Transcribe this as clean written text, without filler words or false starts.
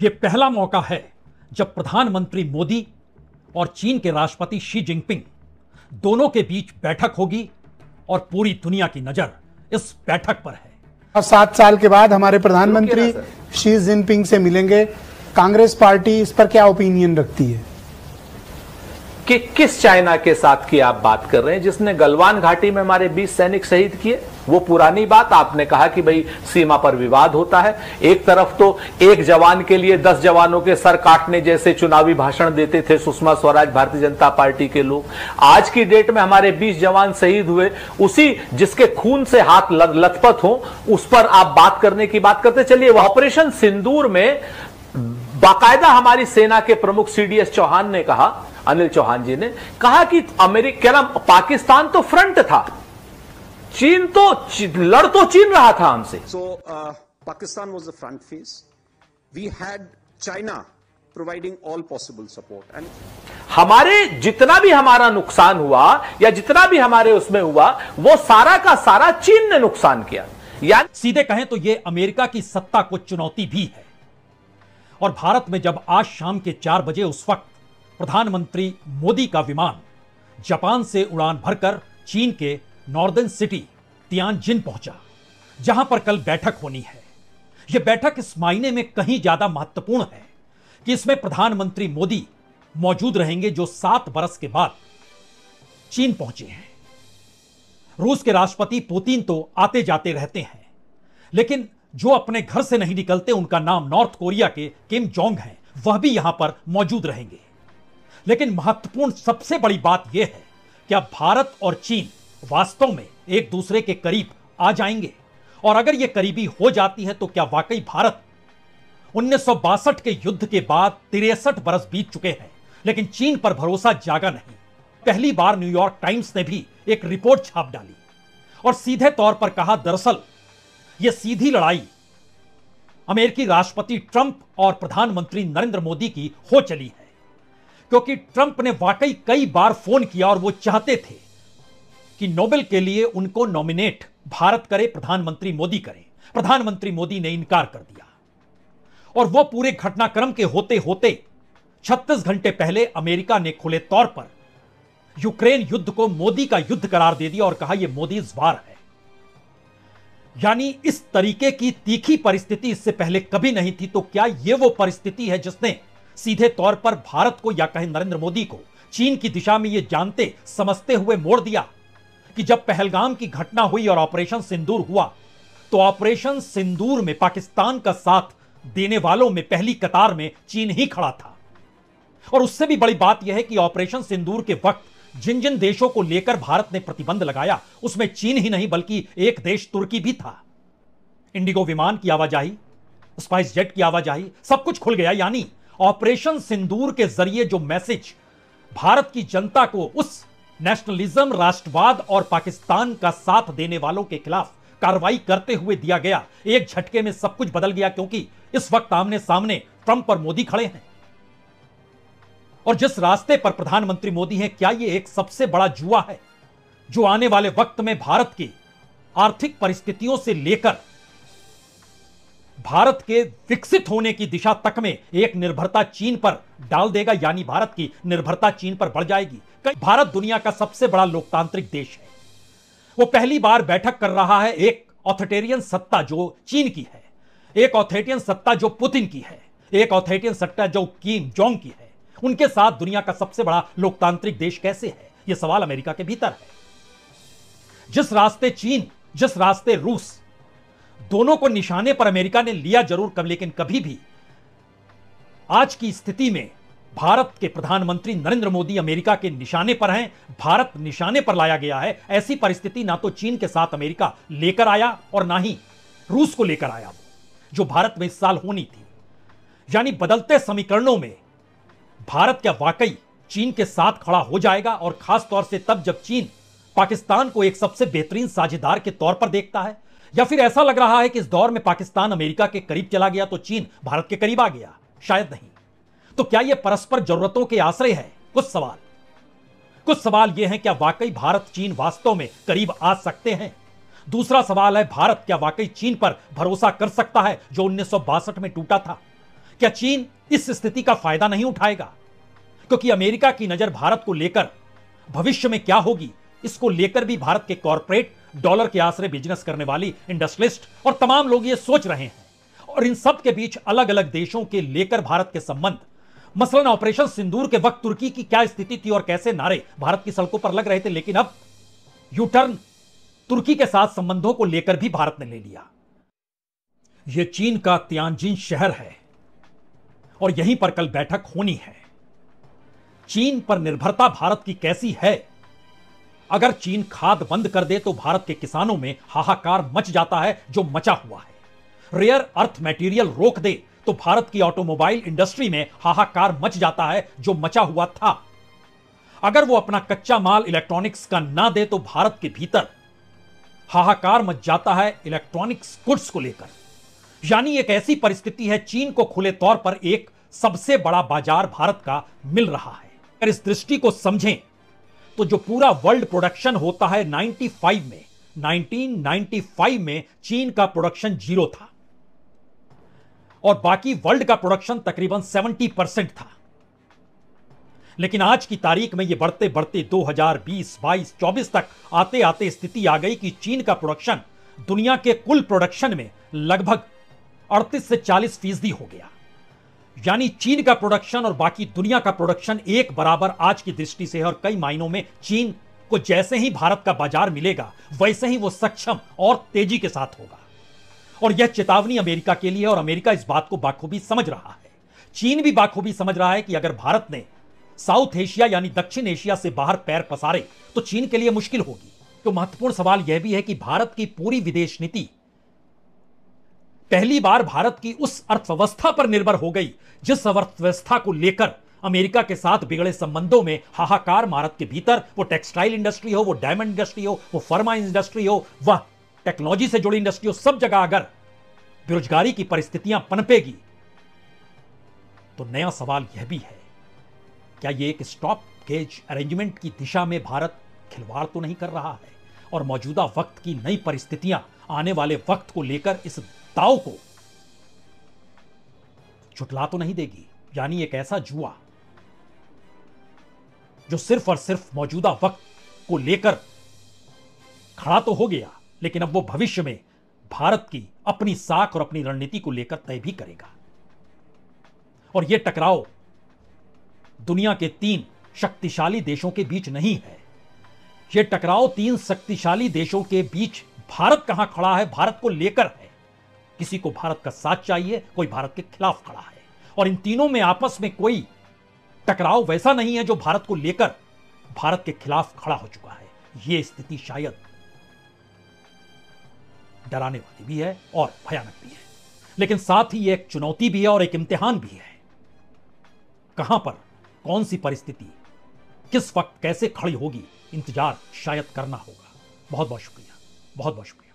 यह पहला मौका है जब प्रधानमंत्री मोदी और चीन के राष्ट्रपति शी जिनपिंग दोनों के बीच बैठक होगी और पूरी दुनिया की नजर इस बैठक पर है। अब 7 साल के बाद हमारे प्रधानमंत्री शी जिनपिंग से मिलेंगे। कांग्रेस पार्टी इस पर क्या ओपिनियन रखती है कि किस चाइना के साथ की आप बात कर रहे हैं जिसने गलवान घाटी में हमारे 20 सैनिक शहीद किए? वो पुरानी बात। आपने कहा कि भाई सीमा पर विवाद होता है। एक तरफ तो एक जवान के लिए 10 जवानों के सर काटने जैसे चुनावी भाषण देते थे सुषमा स्वराज, भारतीय जनता पार्टी के लोग। आज की डेट में हमारे 20 जवान शहीद हुए, उसी जिसके खून से हाथ लथपथ हो उस पर आप बात करने की बात करते। चलिए, ऑपरेशन सिंदूर में बाकायदा हमारी सेना के प्रमुख सीडीएस चौहान ने कहा, अनिल चौहान जी ने कहा कि अमेरिका, पाकिस्तान तो फ्रंट था, चीन तो लड़ तो चीन रहा था हमसे। So Pakistan was the front face. We had China providing all possible support and हमारे जितना भी हमारा नुकसान हुआ या जितना भी हमारे उसमें हुआ वो सारा का सारा चीन ने नुकसान किया। यानी सीधे कहें तो यह अमेरिका की सत्ता को चुनौती भी है। और भारत में जब आज शाम के 4 बजे उस वक्त प्रधानमंत्री मोदी का विमान जापान से उड़ान भरकर चीन के नॉर्दर्न सिटी तियानजिन पहुंचा, जहां पर कल बैठक होनी है। यह बैठक इस मायने में कहीं ज्यादा महत्वपूर्ण है कि इसमें प्रधानमंत्री मोदी मौजूद रहेंगे जो 7 बरस के बाद चीन पहुंचे हैं। रूस के राष्ट्रपति पुतिन तो आते जाते रहते हैं, लेकिन जो अपने घर से नहीं निकलते उनका नाम नॉर्थ कोरिया के किम जोंग है, वह भी यहां पर मौजूद रहेंगे। लेकिन महत्वपूर्ण सबसे बड़ी बात यह है कि अब भारत और चीन वास्तव में एक दूसरे के करीब आ जाएंगे। और अगर यह करीबी हो जाती है तो क्या वाकई भारत 1962 के युद्ध के बाद 63 बरस बीत चुके हैं, लेकिन चीन पर भरोसा जागा नहीं। पहली बार न्यूयॉर्क टाइम्स ने भी एक रिपोर्ट छाप डाली और सीधे तौर पर कहा, दरअसल यह सीधी लड़ाई अमेरिकी राष्ट्रपति ट्रंप और प्रधानमंत्री नरेंद्र मोदी की हो चली है, क्योंकि ट्रंप ने वाकई कई बार फोन किया और वो चाहते थे कि नोबेल के लिए उनको नॉमिनेट भारत करे, प्रधानमंत्री मोदी करें। प्रधानमंत्री मोदी ने इनकार कर दिया और वो पूरे घटनाक्रम के होते होते 36 घंटे पहले अमेरिका ने खुले तौर पर यूक्रेन युद्ध को मोदी का युद्ध करार दे दिया और कहा यह मोदीज वार है। यानी इस तरीके की तीखी परिस्थिति इससे पहले कभी नहीं थी। तो क्या यह वो परिस्थिति है जिसने सीधे तौर पर भारत को या कहें नरेंद्र मोदी को चीन की दिशा में यह जानते समझते हुए मोड़ दिया कि जब पहलगाम की घटना हुई और ऑपरेशन सिंदूर हुआ तो ऑपरेशन सिंदूर में पाकिस्तान का साथ देने वालों में पहली कतार में चीन ही खड़ा था। और उससे भी बड़ी बात यह है कि ऑपरेशन सिंदूर के वक्त जिन जिन देशों को लेकर भारत ने प्रतिबंध लगाया उसमें चीन ही नहीं बल्कि एक देश तुर्की भी था। इंडिगो विमान की आवाजाही, स्पाइस जेट की आवाजाही, सब कुछ खुल गया। यानी ऑपरेशन सिंदूर के जरिए जो मैसेज भारत की जनता को उस नेशनलिज्म, राष्ट्रवाद और पाकिस्तान का साथ देने वालों के खिलाफ कार्रवाई करते हुए दिया गया, एक झटके में सब कुछ बदल गया। क्योंकि इस वक्त आमने सामने ट्रंप और मोदी खड़े हैं और जिस रास्ते पर प्रधानमंत्री मोदी हैं, क्या यह एक सबसे बड़ा जुआ है जो आने वाले वक्त में भारत की आर्थिक परिस्थितियों से लेकर भारत के विकसित होने की दिशा तक में एक निर्भरता चीन पर डाल देगा। यानी भारत की निर्भरता चीन पर बढ़ जाएगी। भारत दुनिया का सबसे बड़ा लोकतांत्रिक देश है। वो पहली बार बैठक कर रहा है एक ऑथोरिटेरियन सत्ता जो चीन की है, एक ऑथोरिटेरियन सत्ता जो पुतिन की है, एक ऑथोरिटेरियन सत्ता जो किम जोंग की है। उनके साथ दुनिया का सबसे बड़ा लोकतांत्रिक देश कैसे है, यह सवाल अमेरिका के भीतर है। जिस रास्ते चीन, जिस रास्ते रूस, दोनों को निशाने पर अमेरिका ने लिया जरूर कब, लेकिन कभी भी आज की स्थिति में भारत के प्रधानमंत्री नरेंद्र मोदी अमेरिका के निशाने पर हैं। भारत निशाने पर लाया गया है। ऐसी परिस्थिति ना तो चीन के साथ अमेरिका लेकर आया और ना ही रूस को लेकर आया, जो भारत में इस साल होनी थी। यानी बदलते समीकरणों में भारत क्या वाकई चीन के साथ खड़ा हो जाएगा, और खास तौर से तब जब चीन पाकिस्तान को एक सबसे बेहतरीन साझेदार के तौर पर देखता है, या फिर ऐसा लग रहा है कि इस दौर में पाकिस्तान अमेरिका के करीब चला गया तो चीन भारत के करीब आ गया? शायद नहीं। तो क्या यह परस्पर जरूरतों के आश्रय है? कुछ सवाल यह है, क्या वाकई भारत चीन वास्तव में करीब आ सकते हैं? दूसरा सवाल है, भारत क्या वाकई चीन पर भरोसा कर सकता है जो 1962 में टूटा था? क्या चीन इस स्थिति का फायदा नहीं उठाएगा? क्योंकि अमेरिका की नजर भारत को लेकर भविष्य में क्या होगी, इसको लेकर भी भारत के कॉर्पोरेट, डॉलर के आसरे बिजनेस करने वाली इंडस्ट्रियलिस्ट और तमाम लोग ये सोच रहे हैं। और इन सब के बीच अलग अलग देशों के लेकर भारत के संबंध, मसलन ऑपरेशन सिंदूर के वक्त तुर्की की क्या स्थिति थी और कैसे नारे भारत की सड़कों पर लग रहे थे, लेकिन अब यू टर्न तुर्की के साथ संबंधों को लेकर भी भारत ने ले लिया। यह चीन का तियानजिन शहर है और यहीं पर कल बैठक होनी है। चीन पर निर्भरता भारत की कैसी है? अगर चीन खाद बंद कर दे तो भारत के किसानों में हाहाकार मच जाता है, जो मचा हुआ है। रेयर अर्थ मटेरियल रोक दे तो भारत की ऑटोमोबाइल इंडस्ट्री में हाहाकार मच जाता है, जो मचा हुआ था। अगर वो अपना कच्चा माल इलेक्ट्रॉनिक्स का ना दे तो भारत के भीतर हाहाकार मच जाता है इलेक्ट्रॉनिक्स गुड्स को लेकर। यानी एक ऐसी परिस्थिति है, चीन को खुले तौर पर एक सबसे बड़ा बाजार भारत का मिल रहा है। अगर इस दृष्टि को समझें तो जो पूरा वर्ल्ड प्रोडक्शन होता है 1995 में चीन का प्रोडक्शन 0 था और बाकी वर्ल्ड का प्रोडक्शन तकरीबन 70% था। लेकिन आज की तारीख में यह बढ़ते बढ़ते 2020, 22, 24 तक आते आते स्थिति आ गई कि चीन का प्रोडक्शन दुनिया के कुल प्रोडक्शन में लगभग 38 से 40% हो गया। यानी चीन का प्रोडक्शन और बाकी दुनिया का प्रोडक्शन एक बराबर आज की दृष्टि से है। और कई मायनों में चीन को जैसे ही भारत का बाजार मिलेगा वैसे ही वो सक्षम और तेजी के साथ होगा। और यह चेतावनी अमेरिका के लिए, और अमेरिका इस बात को बाखूबी समझ रहा है। चीन भी बाखूबी समझ रहा है कि अगर भारत ने साउथ एशिया यानी दक्षिण एशिया से बाहर पैर पसारे तो चीन के लिए मुश्किल होगी। तो महत्वपूर्ण सवाल यह भी है कि भारत की पूरी विदेश नीति पहली बार भारत की उस अर्थव्यवस्था पर निर्भर हो गई जिस अर्थव्यवस्था को लेकर अमेरिका के साथ बिगड़े संबंधों में हाहाकार भारत के भीतर, वो टेक्सटाइल इंडस्ट्री हो, वो डायमंड इंडस्ट्री हो, वो फार्मा इंडस्ट्री हो, वह टेक्नोलॉजी से जुड़ी इंडस्ट्री हो, सब जगह अगर बेरोजगारी की परिस्थितियां पनपेगी तो नया सवाल यह भी है, क्या यह एक स्टॉप गेज अरेंजमेंट की दिशा में भारत खिलवाड़ तो नहीं कर रहा है और मौजूदा वक्त की नई परिस्थितियां आने वाले वक्त को लेकर इस दाव को छुटला तो नहीं देगी? यानी एक ऐसा जुआ जो सिर्फ और सिर्फ मौजूदा वक्त को लेकर खड़ा तो हो गया, लेकिन अब वो भविष्य में भारत की अपनी साख और अपनी रणनीति को लेकर तय भी करेगा। और यह टकराव दुनिया के 3 शक्तिशाली देशों के बीच नहीं है। यह टकराव 3 शक्तिशाली देशों के बीच भारत कहां खड़ा है, भारत को लेकर है। किसी को भारत का साथ चाहिए, कोई भारत के खिलाफ खड़ा है। और इन तीनों में आपस में कोई टकराव वैसा नहीं है जो भारत को लेकर भारत के खिलाफ खड़ा हो चुका है। यह स्थिति शायद डराने वाली भी है और भयानक भी है, लेकिन साथ ही एक चुनौती भी है और एक इम्तिहान भी है। कहां पर कौन सी परिस्थिति किस वक्त कैसे खड़ी होगी, इंतजार शायद करना होगा। बहुत बहुत शुक्रिया, बहुत बहुत शुक्रिया।